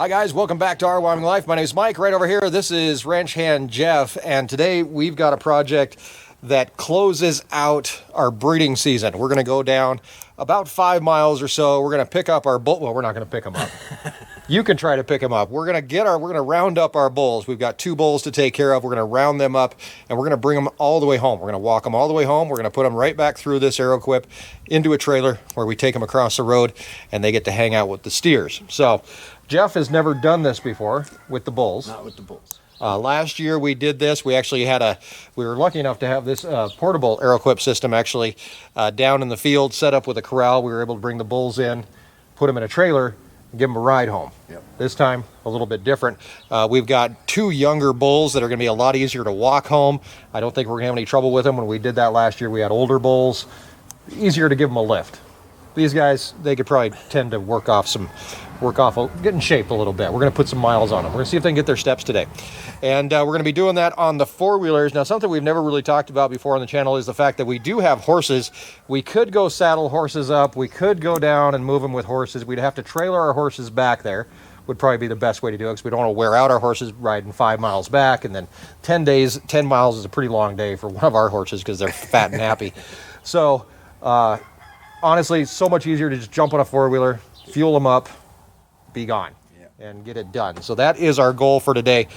Hi guys, welcome back to Our Wyoming Life. My name is Mike. Right over here, this is ranch hand Jeff, and today we've got a project that closes out our breeding season. We're going to go down about 5 miles or so. We're going to pick up our bull. Well, we're not going to pick them up. You can try to pick them up. We're going to round up our bulls. We've got 2 bulls to take care of. We're going to round them up, and we're going to bring them all the way home. We're going to walk them all the way home. We're going to put them right back through this Aeroquip into a trailer where we take them across the road, and they get to hang out with the steers. So Jeff has never done this before with the bulls. Not with the bulls. Last year we did this. We actually we were lucky enough to have this portable Aeroquip system actually down in the field, set up with a corral. We were able to bring the bulls in, put them in a trailer, and give them a ride home. Yep. This time, a little bit different. We've got 2 younger bulls that are going to be a lot easier to walk home. I don't think we're going to have any trouble with them. When we did that last year, we had older bulls. Easier to give them a lift. These guys, they could probably tend to get in shape a little bit. We're going to put some miles on them. We're going to see if they can get their steps today. And we're going to be doing that on the 4-wheelers. Now, something we've never really talked about before on the channel is the fact that we do have horses. We could go saddle horses up. We could go down and move them with horses. We'd have to trailer our horses back there. Would probably be the best way to do it because we don't want to wear out our horses riding 5 miles back. And then 10 miles is a pretty long day for one of our horses because they're fat and happy. So, honestly, so much easier to just jump on a 4-wheeler, fuel them up, be gone, and get it done. So that is our goal for today.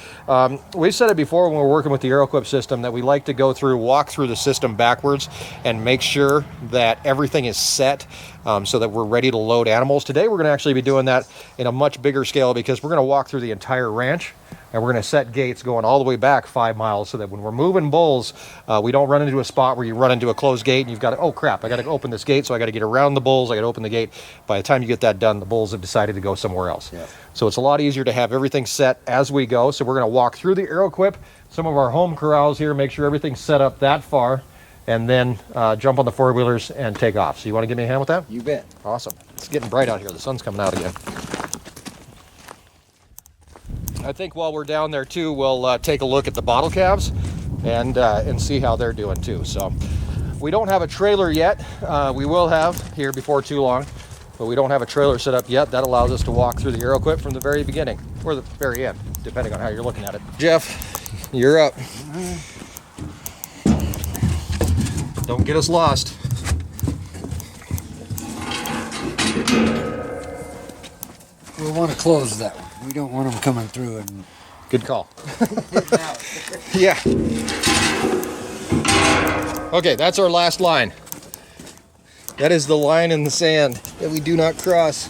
We've said it before when we're working with the Aeroquip system that we like to walk through the system backwards and make sure that everything is set so that we're ready to load animals. Today we're going to actually be doing that in a much bigger scale because we're going to walk through the entire ranch, and we're going to set gates going all the way back 5 miles so that when we're moving bulls, we don't run into a spot where you run into a closed gate and you've got to, oh crap, I got to open this gate, so I got to get around the bulls, I got to open the gate. By the time you get that done, the bulls have decided to go somewhere else. Yeah. So it's a lot easier to have everything set as we go. So we're going to walk through the Aeroquip, some of our home corrals here, make sure everything's set up that far, and then jump on the 4-wheelers and take off. So you want to give me a hand with that? You bet. Awesome. It's getting bright out here. The sun's coming out again. I think while we're down there too, we'll take a look at the bottle calves and see how they're doing too. So we don't have a trailer yet. We will have here before too long, but we don't have a trailer set up yet. That allows us to walk through the Aeroquip from the very beginning or the very end, depending on how you're looking at it. Jeff, you're up. Don't get us lost. We'll want to close that one. We don't want them coming through and... Good call. Yeah. Okay, that's our last line. That is the line in the sand that we do not cross.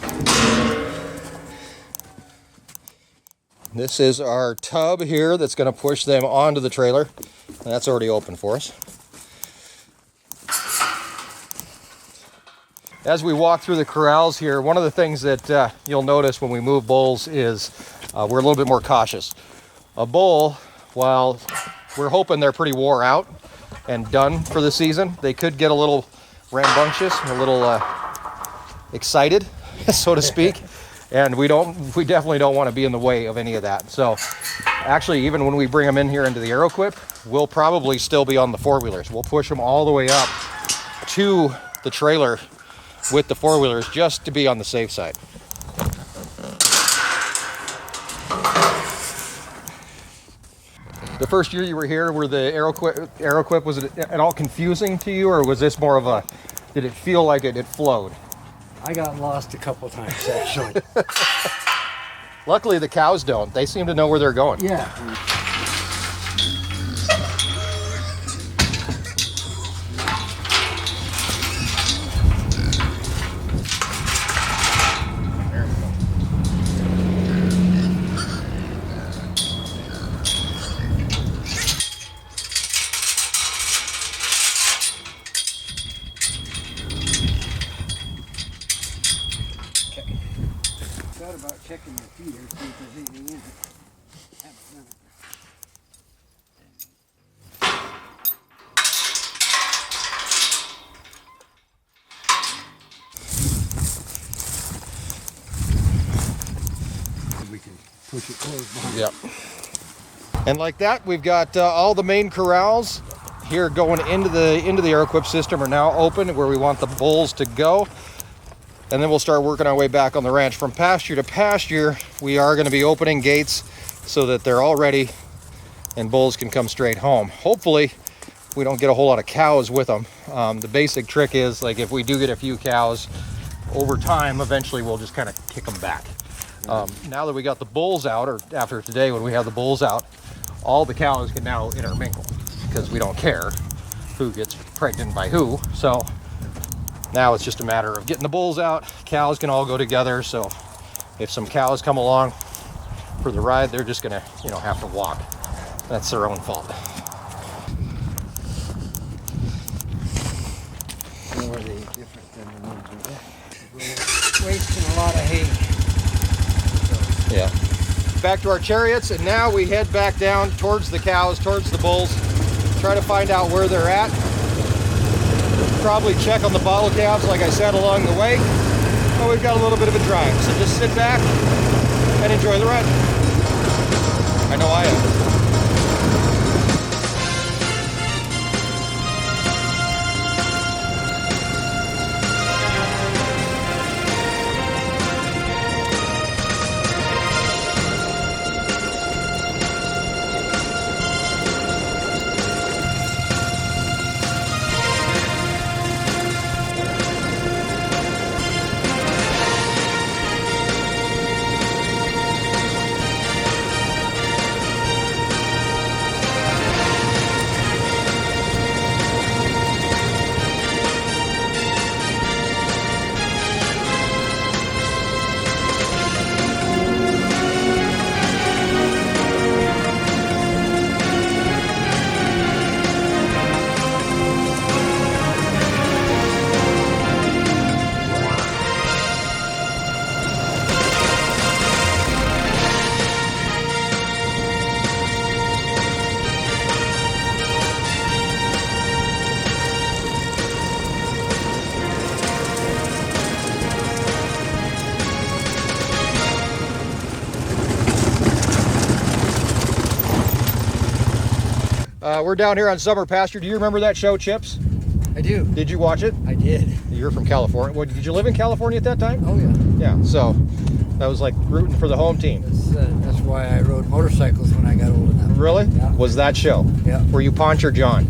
This is our tub here that's going to push them onto the trailer. That's already open for us. As we walk through the corrals here, one of the things that you'll notice when we move bulls is we're a little bit more cautious. A bull, while we're hoping they're pretty wore out and done for the season, they could get a little rambunctious, a little excited, so to speak. And we definitely don't want to be in the way of any of that. So actually, even when we bring them in here into the Aeroquip, we'll probably still be on the 4-wheelers. We'll push them all the way up to the trailer with the 4-wheelers just to be on the safe side. The first year you were here, were the Aeroquip, was it at all confusing to you, or was this more of a, did it feel like it flowed? I got lost a couple times, actually. Luckily the cows don't. They seem to know where they're going. Yeah. About checking the feeder, see if there's anything in it. Haven't done it. We can push it closed behind. Yep. And like that, we've got all the main corrals here going into the Aeroquip system are now open where we want the bulls to go. and then we'll start working our way back on the ranch. From pasture to pasture, we are going to be opening gates so that they're all ready and bulls can come straight home. Hopefully we don't get a whole lot of cows with them. The basic trick is, like, if we do get a few cows over time, eventually we'll just kind of kick them back. Now that we got the bulls out, or after today when we have the bulls out, all the cows can now intermingle because we don't care who gets pregnant by who. So now it's just a matter of getting the bulls out. Cows can all go together, so if some cows come along for the ride, they're just gonna, you know, have to walk. That's their own fault. How are they different than the ones we got? We're wasting a lot of hay. Yeah. Back to our chariots, and now we head back down towards the cows, towards the bulls, try to find out where they're at. Probably check on the bottle caps, like I said, along the way. But we've got a little bit of a drive, so just sit back and enjoy the ride. I know I am. We're down here on Summer Pasture. Do you remember that show, Chips? I do. Did you watch it? I did. You're from California. What, did you live in California at that time? Oh yeah. Yeah, so that was like rooting for the home team. That's why I rode motorcycles when I got old enough. Really? Yeah. Was that show? Yeah. Were you Ponch or John?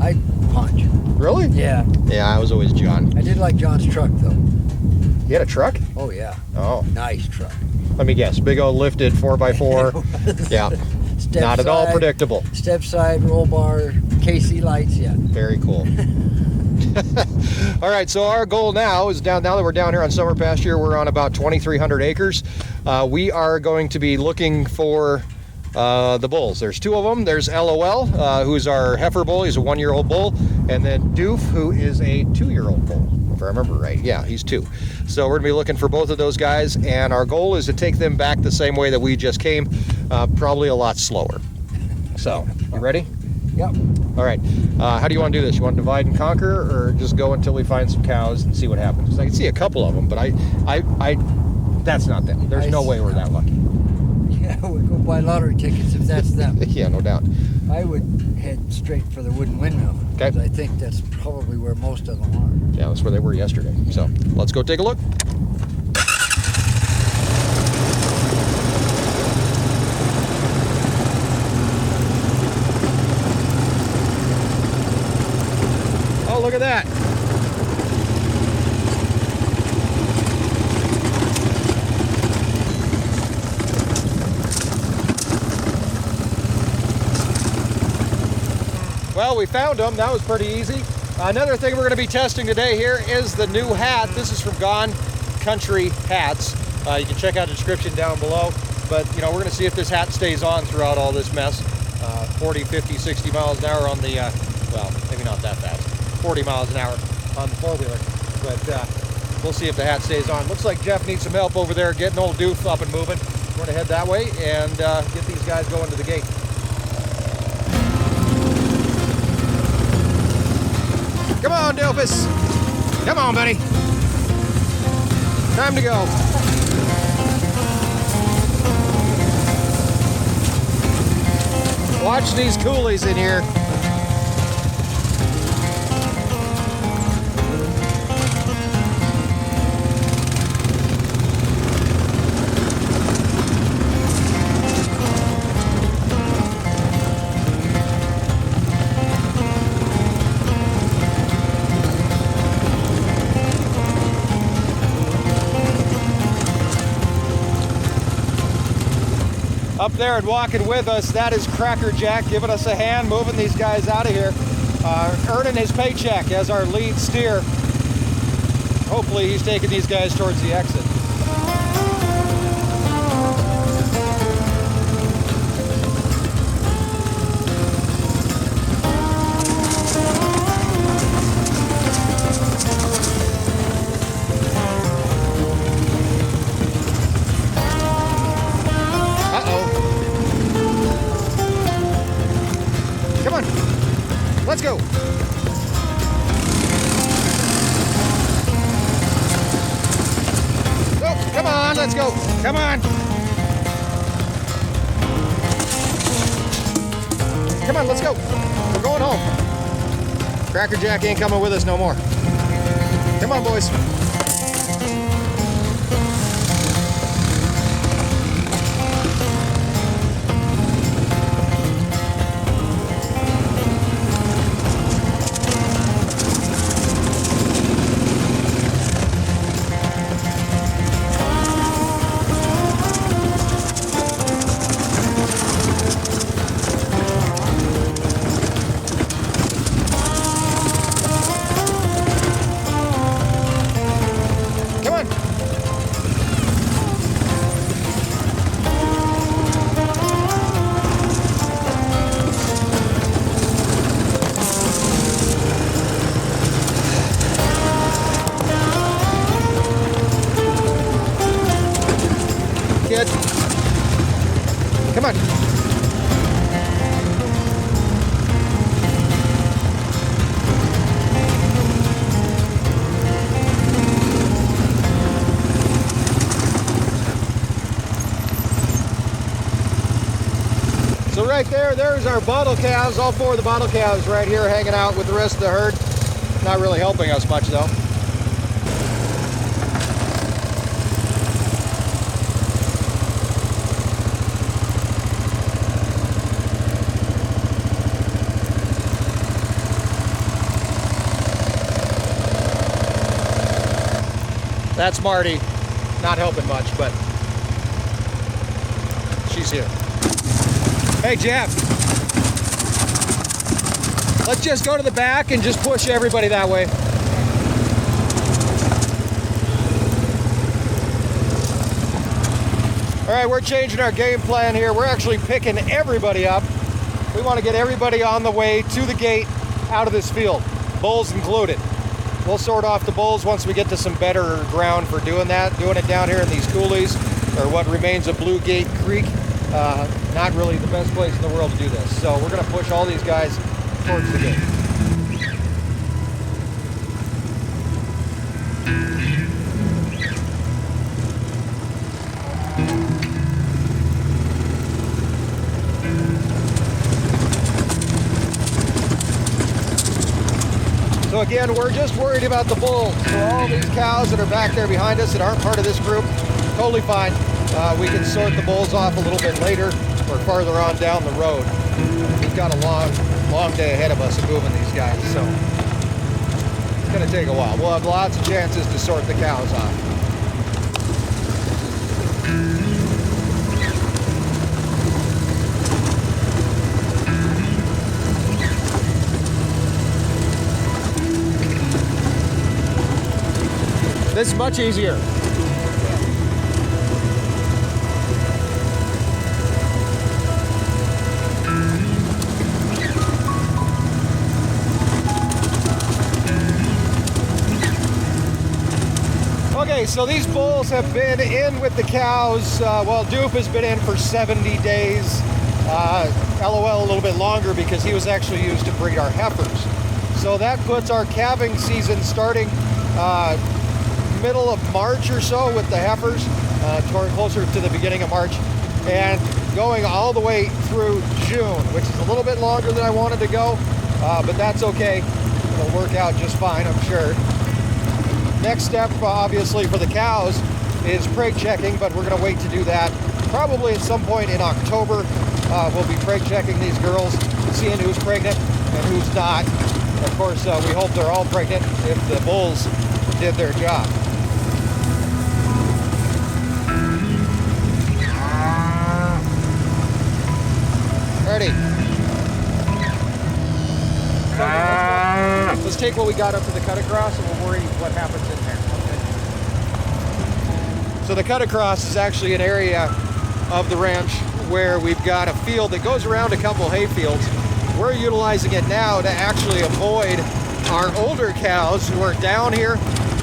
I punch. Really? Yeah. Yeah, I was always John. I did like John's truck though. You had a truck? Oh yeah. Oh. Nice truck. Let me guess. Big old lifted 4x4. Yeah. Step Not at all predictable. Step side, roll bar, KC lights, yeah. Very cool. All right, so our goal now is now that we're down here on Summer Pasture, we're on about 2,300 acres. We are going to be looking for the bulls. There's two of them. There's LOL, who's our heifer bull. He's a 1-year-old bull. And then Doof, who is a 2-year-old bull, if I remember right. Yeah, he's 2. So we're going to be looking for both of those guys. And our goal is to take them back the same way that we just came, probably a lot slower. So, you ready? Yep. All right. How do you want to do this? You want to divide and conquer, or just go until we find some cows and see what happens? 'Cause I can see a couple of them, but I that's not them. There's no way we're that lucky. Yeah, we'll go buy lottery tickets if that's them. Yeah, no doubt. I would head straight for the wooden windmill. Okay. 'Cause I think that's probably where most of them are. Yeah, that's where they were yesterday. So let's go take a look. Oh, look at that. Well, we found them. That was pretty easy. Another thing we're going to be testing today here is the new hat. This is from Gone Country Hats. You can check out the description down below. But, you know, we're going to see if this hat stays on throughout all this mess. 40, 50, 60 miles an hour on the, well, maybe not that fast. 40 miles an hour on the four-wheeler. But we'll see if the hat stays on. Looks like Jeff needs some help over there getting old Doof up and moving. We're going to head that way and get these guys going to the gate. Come on, Doofus. Come on, buddy. Time to go. Watch these coolies in here. up there and walking with us, that is Cracker Jack giving us a hand moving these guys out of here. Earning his paycheck as our lead steer. Hopefully he's taking these guys towards the exit. Let's go. Oh, come on, let's go. Come on. Come on, let's go. We're going home. Cracker Jack ain't coming with us no more. Come on, boys. Come on. So right there's our bottle calves, all 4 of the bottle calves right here hanging out with the rest of the herd. Not really helping us much though. That's Marty, not helping much, but she's here. Hey, Jeff, let's just go to the back and just push everybody that way. All right, we're changing our game plan here. We're actually picking everybody up. We want to get everybody on the way to the gate out of this field, bulls included. We'll sort off the bulls once we get to some better ground for doing that. Doing it down here in these coulees, or what remains of Blue Gate Creek, not really the best place in the world to do this. So we're gonna push all these guys towards the gate. So again, we're just worried about the bulls. So all these cows that are back there behind us that aren't part of this group, totally fine. We can sort the bulls off a little bit later or farther on down the road. We've got a long day ahead of us of moving these guys, so it's gonna take a while. We'll have lots of chances to sort the cows off. This is much easier. Okay, so these bulls have been in with the cows. Well, Dupe has been in for 70 days. LOL a little bit longer because he was actually used to breed our heifers. So that puts our calving season starting middle of March or so with the heifers, closer to the beginning of March, and going all the way through June, which is a little bit longer than I wanted to go, but that's okay. It'll work out just fine, I'm sure. Next step, obviously, for the cows is preg checking, but we're going to wait to do that probably at some point in October. We'll be preg checking these girls, seeing who's pregnant and who's not. Of course, we hope they're all pregnant if the bulls did their job. take what we got up to the cut across and we'll worry what happens in there. Okay. So the cut across is actually an area of the ranch where we've got a field that goes around a couple hay fields. We're utilizing it now to actually avoid our older cows who are down here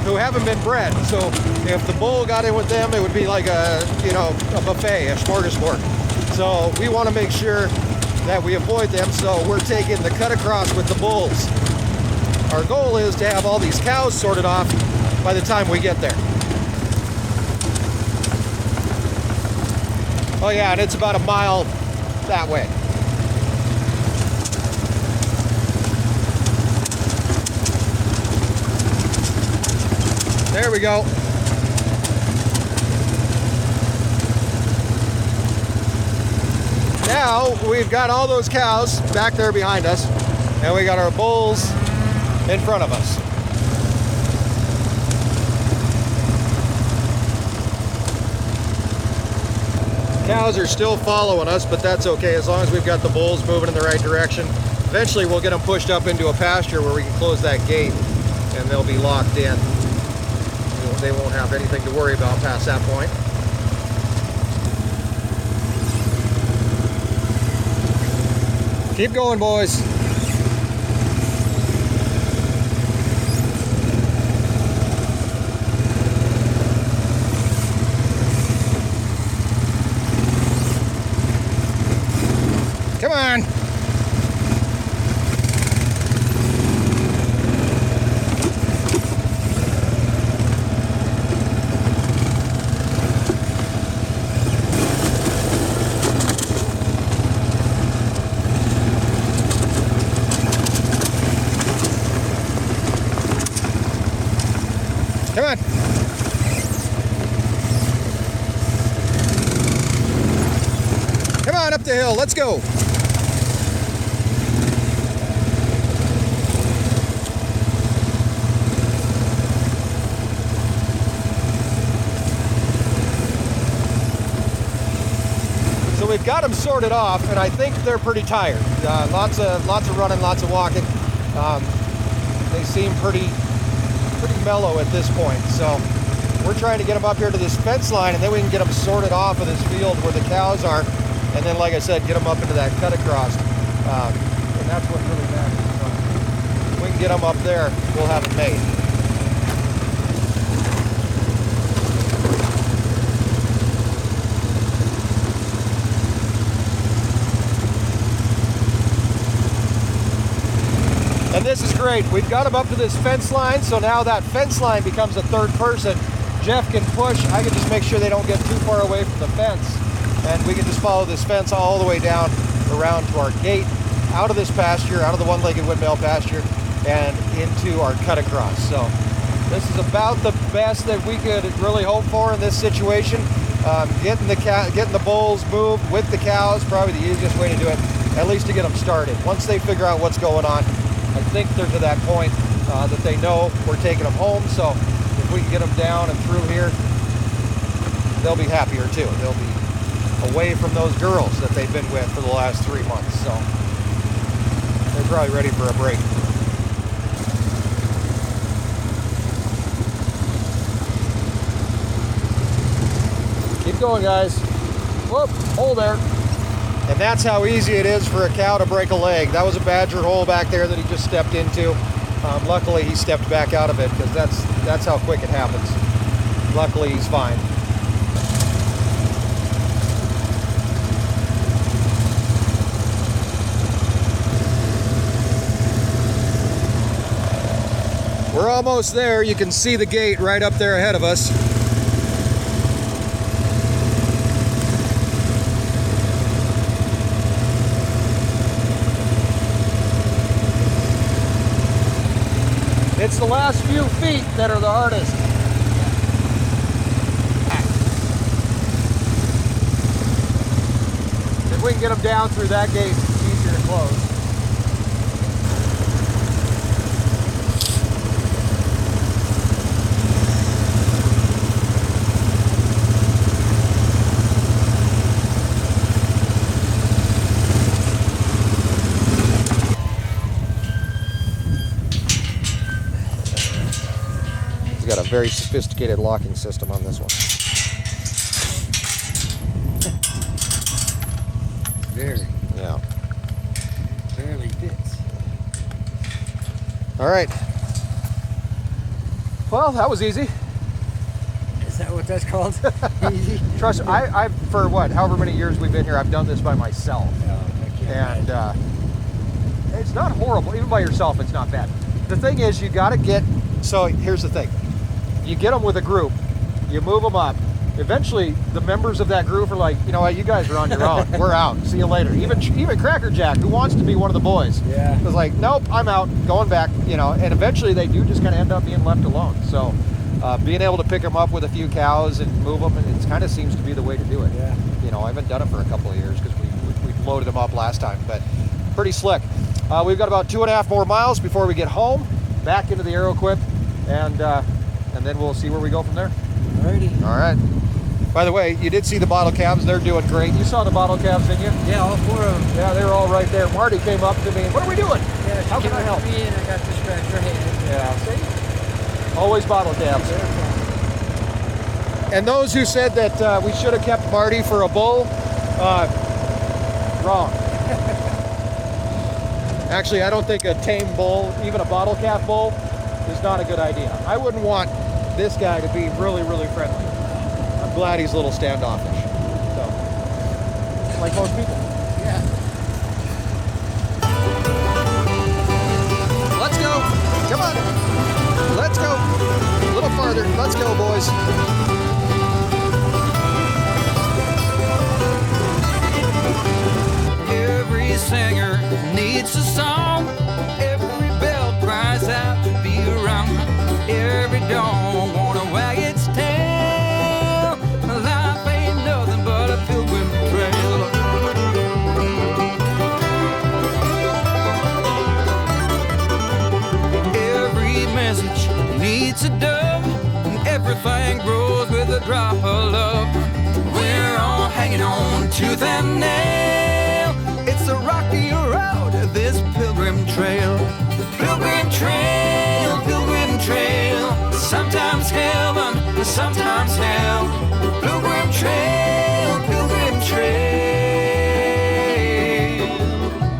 who haven't been bred. So if the bull got in with them, it would be like a, you know, a buffet, a smorgasbord. So we want to make sure that we avoid them. So we're taking the cut across with the bulls. Our goal is to have all these cows sorted off by the time we get there. Oh yeah, and it's about a mile that way. There we go. Now we've got all those cows back there behind us, and we got our bulls in front of us. Cows are still following us, but that's okay as long as we've got the bulls moving in the right direction. Eventually we'll get them pushed up into a pasture where we can close that gate and they'll be locked in. They won't have anything to worry about past that point. Keep going, boys. Come on. Come on. Come on up the hill. Let's go. So we've got them sorted off, and I think they're pretty tired. Lots of running, lots of walking. They seem pretty mellow at this point. So we're trying to get them up here to this fence line, and then we can get them sorted off of this field where the cows are, and then, like I said, get them up into that cut across. And that's what really matters. So if we can get them up there, we'll have it made. And this is great. We've got them up to this fence line, so now that fence line becomes a third person. Jeff can push. I can just make sure they don't get too far away from the fence. And we can just follow this fence all the way down around to our gate, out of this pasture, out of the one-legged windmill pasture, and into our cut across. So this is about the best that we could really hope for in this situation. Getting the bulls moved with the cows, probably the easiest way to do it, at least to get them started. Once they figure out what's going on, I think they're to that point that they know we're taking them home. So if we can get them down and through here, they'll be happier too. They'll be away from those girls that they've been with for the last 3 months. So they're probably ready for a break. Keep going, guys. Whoop, hold there. And that's how easy it is for a cow to break a leg. That was a badger hole back there that he just stepped into. Luckily, he stepped back out of it because that's how quick it happens. Luckily, he's fine. We're almost there. You can see the gate right up there ahead of us. It's the last few feet that are the hardest. If we can get them down through that gate, it's easier to close. very sophisticated locking system on this one. Very. Yeah. Barely fits. All right. Well, that was easy. Is that what that's called? Easy? Trust me, I've for what, however many years we've been here, I've done this by myself. And it's not horrible. Even by yourself, it's not bad. The thing is, you got to get, so here's the thing. You get them with a group, you move them up. Eventually, the members of that group are like, you know what, you guys are on your own. We're out. See you later. Even Cracker Jack, who wants to be one of the boys, was like, nope, I'm out, going back. You know, and eventually they do just kind of end up being left alone. So being able to pick them up with a few cows and move them, it kind of seems to be the way to do it. Yeah. You know, I haven't done it for a couple of years because we loaded them up last time, but pretty slick. We've got about 2.5 more miles before we get home, back into the Aero Equip, and then we'll see where we go from there. Alrighty. All right. By the way, you did see the bottle calves. They're doing great. You saw the bottle calves, didn't you? Yeah, all 4 of them. Yeah, they were all right there. Marty came up to me. What are we doing? Yeah, How can I help? Me and I got to scratch her head. Yeah, see? Always bottle calves. And those who said that we should have kept Marty for a bull, wrong. Actually, I don't think a tame bull, even a bottle calf bull, is not a good idea. I wouldn't want this guy to be really, really friendly. I'm glad he's a little standoffish. So, like most people. Yeah. Let's go. Come on. Let's go. A little farther. Let's go, boys. Every singer needs a song. Every bell cries out to be around. Every dog wanna wag its tail. Life ain't nothing but a pilgrim trail. Every message needs a dove, and everything grows with a drop of love. We're all hanging on tooth and nail. It's a rocky road, this pilgrim trail. Pilgrim trail, pilgrim trail. Sometimes heaven, sometimes hell. Pilgrim trail, pilgrim trail.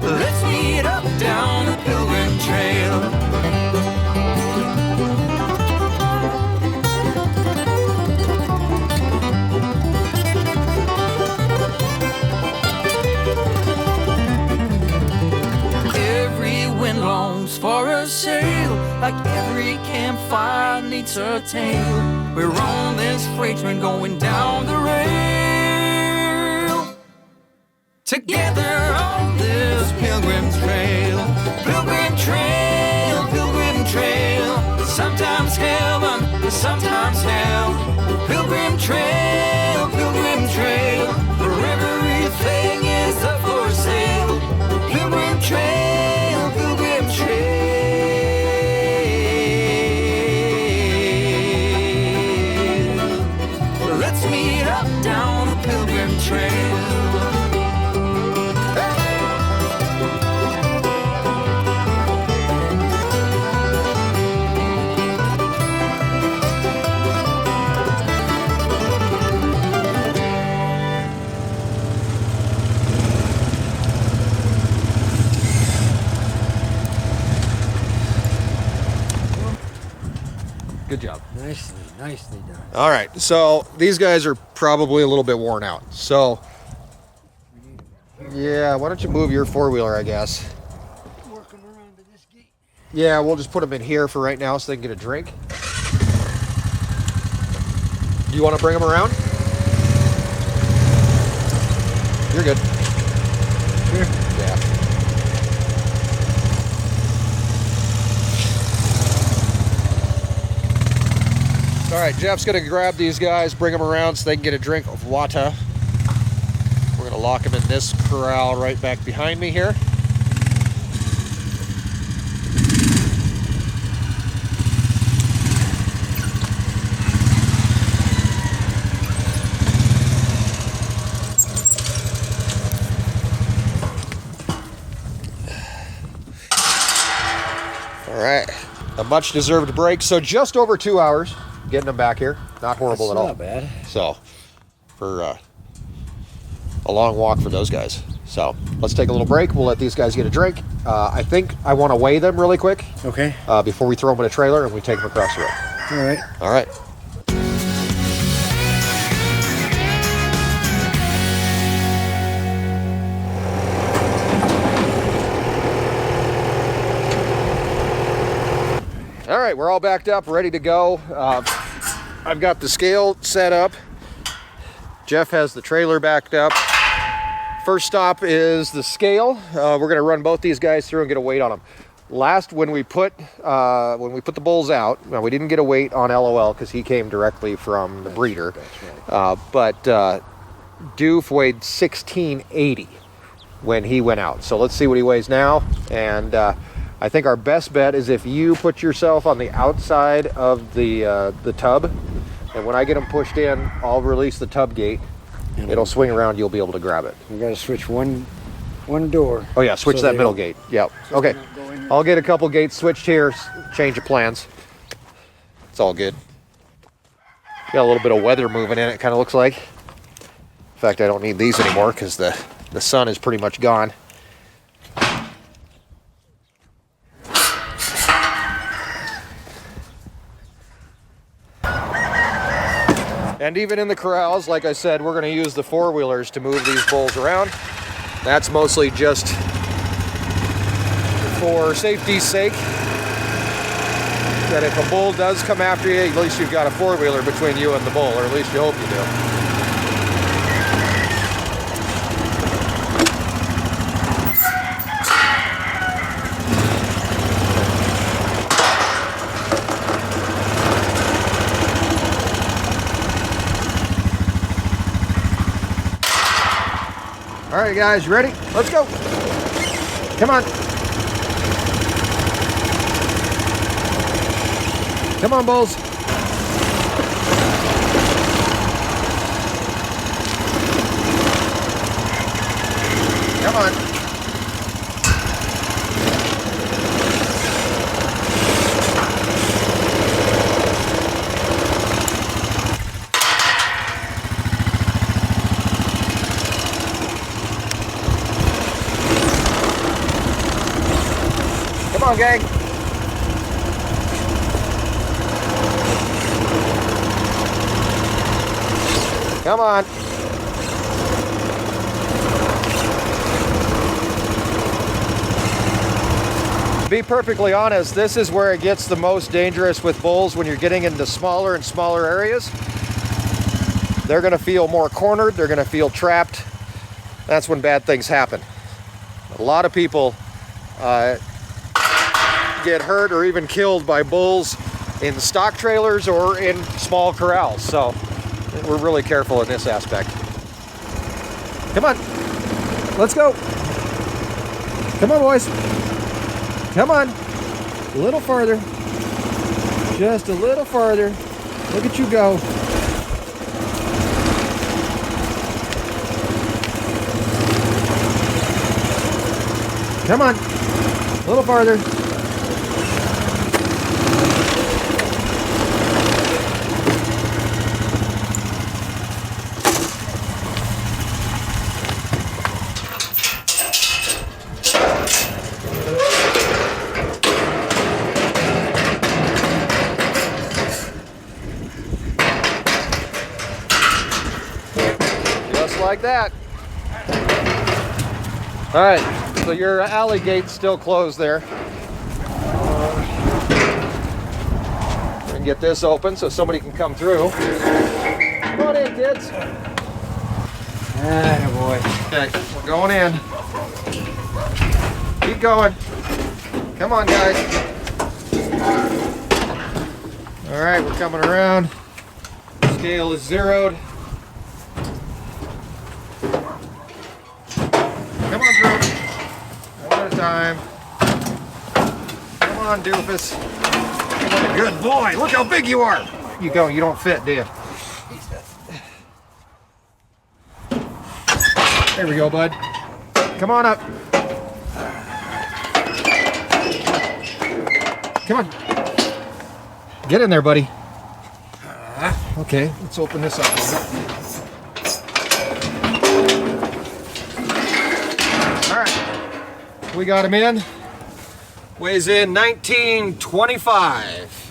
Let's meet up down the pilgrim trail. Longs for a sail, like every campfire needs a tale. We're on this freight train going down the rail, together on this pilgrim's trail. Pilgrim trail, pilgrim trail. Sometimes heaven, sometimes hell. Pilgrim trail, pilgrim trail. Where everything is up for sale. Pilgrim trail, pilgrim trail. Let's meet up down the pilgrim trail. Good job. Nicely done. All right, so these guys are probably a little bit worn out. So, yeah, why don't you move your four-wheeler, I guess. Work them around to this gate. Yeah, we'll just put them in here for right now so they can get a drink. Do you want to bring them around? You're good. Sure. Yeah. All right, Jeff's gonna grab these guys, bring them around so they can get a drink of water. We're gonna lock them in this corral right back behind me here. All right, a much deserved break. So just over 2 hours. getting them back here. Not horrible That's at all. not bad. So, for a long walk for those guys. So, let's take a little break. We'll let these guys get a drink. I think I want to weigh them really quick Okay. before we throw them in a trailer and we take them across the road. All right. All right. All right, we're all backed up, ready to go. I've got the scale set up. Jeff has the trailer backed up. First stop is the scale. We're gonna run both these guys through and get a weight on them. When we put the bulls out, now we didn't get a weight on LOL because he came directly from the breeder. But Doof weighed 1680 when he went out. So let's see what he weighs now. And I think our best bet is if you put yourself on the outside of the tub, and when I get them pushed in, I'll release the tub gate. It'll swing around. You'll be able to grab it. We got to switch one door. Oh yeah, switch So that they middle don't- gate. Yep. so Okay. they're not going in. I'll get a couple gates switched here. Change of plans. It's all good. Got a little bit of weather moving in. It kind of looks like. In fact, I don't need these anymore because the sun is pretty much gone. And even in the corrals, like I said, we're going to use the four-wheelers to move these bulls around. That's mostly just for safety's sake. That if a bull does come after you, at least you've got a four-wheeler between you and the bull, or at least you hope you do. All right, guys, you ready? Let's go. Come on. Come on, bulls. Come on. Come on, gang. Come on. To be perfectly honest, this is where it gets the most dangerous with bulls when you're getting into smaller and smaller areas. They're going to feel more cornered. They're going to feel trapped. That's when bad things happen. A lot of people get hurt or even killed by bulls in stock trailers or in small corrals. So we're really careful in this aspect. Come on, let's go. Come on, boys. Come on, a little farther. Just a little farther. Look at you go. Come on, a little farther. Just like that. All right, so your alley gate's still closed there. We can get this open so somebody can come through. Come on in, kids. Attaboy. Okay, we're going in. Keep going. Come on, guys. All right, we're coming around. Scale is zeroed. Come on, Drew. One at a time. Come on, doofus. Come on, good boy. Look how big you are. You don't fit, do you? There we go, bud. Come on up. Come on. Get in there, buddy. Okay, let's open this up. All right, we got him in. Weighs in 1925.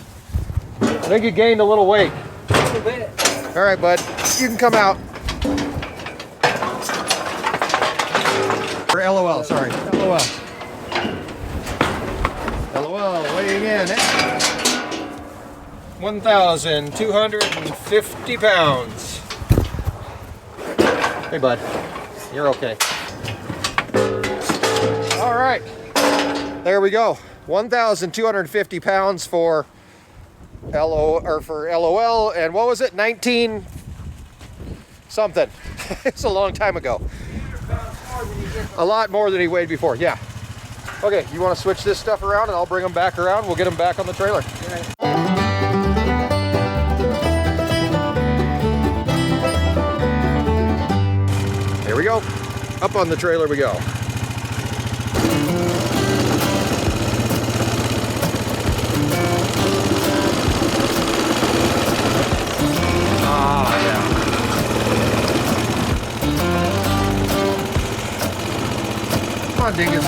I think you gained a little weight. A little bit. All right, bud, you can come out. Or LOL, sorry, LOL. LOL, weighing in at 1,250 pounds. Hey, bud, you're okay. All right, there we go. 1,250 pounds for LOL, and what was it? 19 something. It's a long time ago. A lot more than he weighed before. Yeah. Okay, you want to switch this stuff around, and I'll bring them back around. We'll get them back on the trailer. Here we go. Up on the trailer we go. Come on, dingus.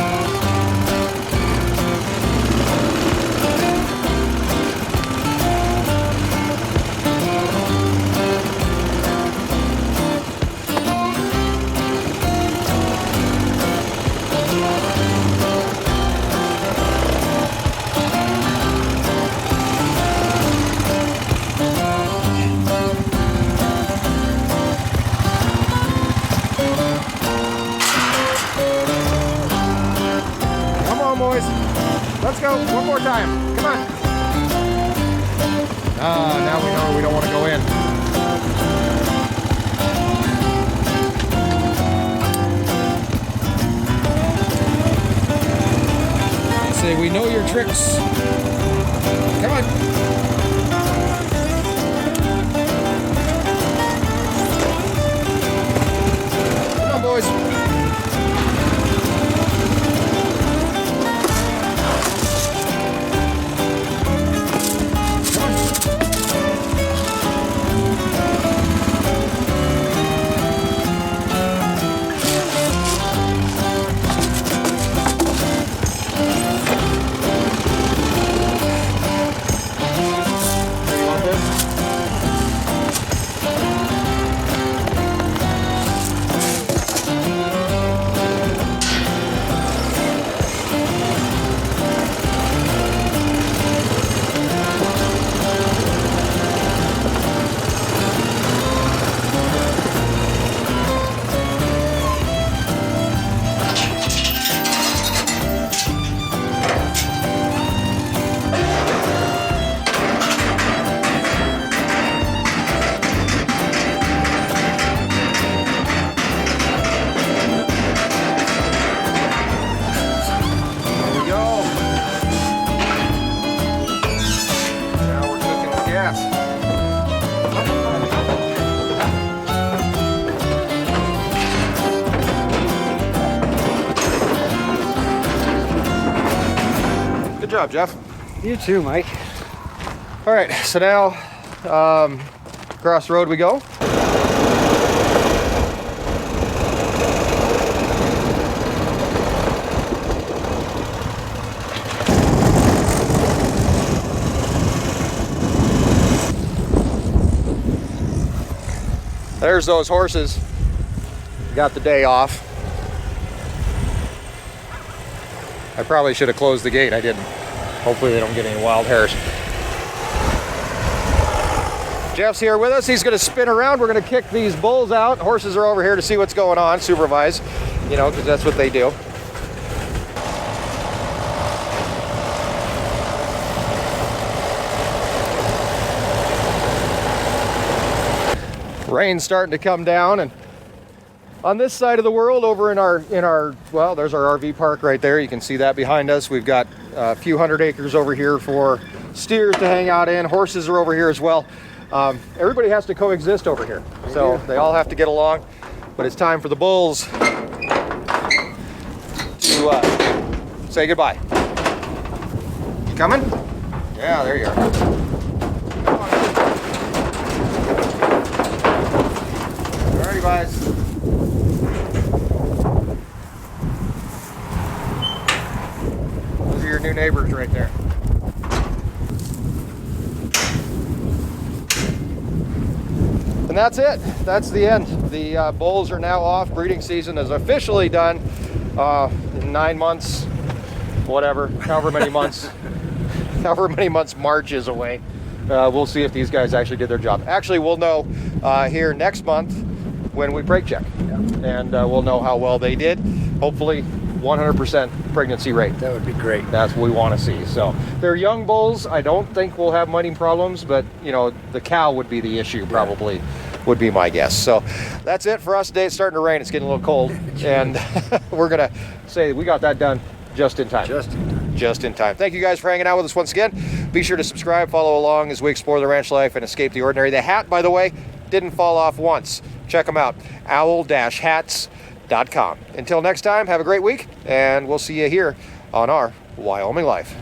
Let's go, one more time, come on. Now we know we don't want to go in. Say, we know your tricks. Come on. Come on, boys. Good job, Jeff. You too, Mike. All right, so now across the road we go. There's those horses. Got the day off. I probably should have closed the gate. I didn't. Hopefully they don't get any wild hares. Jeff's here with us. He's going to spin around. We're going to kick these bulls out. Horses are over here to see what's going on, supervise, you know, because that's what they do. Rain's starting to come down, and on this side of the world, over in our well, there's our RV park right there. You can see that behind us. We've got a few hundred acres over here for steers to hang out in. Horses are over here as well. Everybody has to coexist over here, so they all have to get along. But it's time for the bulls to say goodbye. You coming? Yeah, there you are. Levi's. Those are your new neighbors right there. And that's it. That's the end. The bulls are now off. Breeding season is officially done. In 9 months, whatever, however many months March is away. We'll see if these guys actually did their job. Actually, we'll know here next month when we break check, and we'll know how well they did. Hopefully 100% pregnancy rate. That would be great. That's what we want to see. So they're young bulls. I don't think we'll have money problems, but you know, the cow would be the issue probably, would be my guess. So that's it for us today. It's starting to rain. It's getting a little cold, and we're gonna say we got that done just in time. Just in time. Thank you guys for hanging out with us once again. Be sure to subscribe, follow along as we explore the ranch life and escape the ordinary. The hat, by the way, didn't fall off once. Check them out, owl-hats.com. Until next time, have a great week, and we'll see you here on Our Wyoming Life.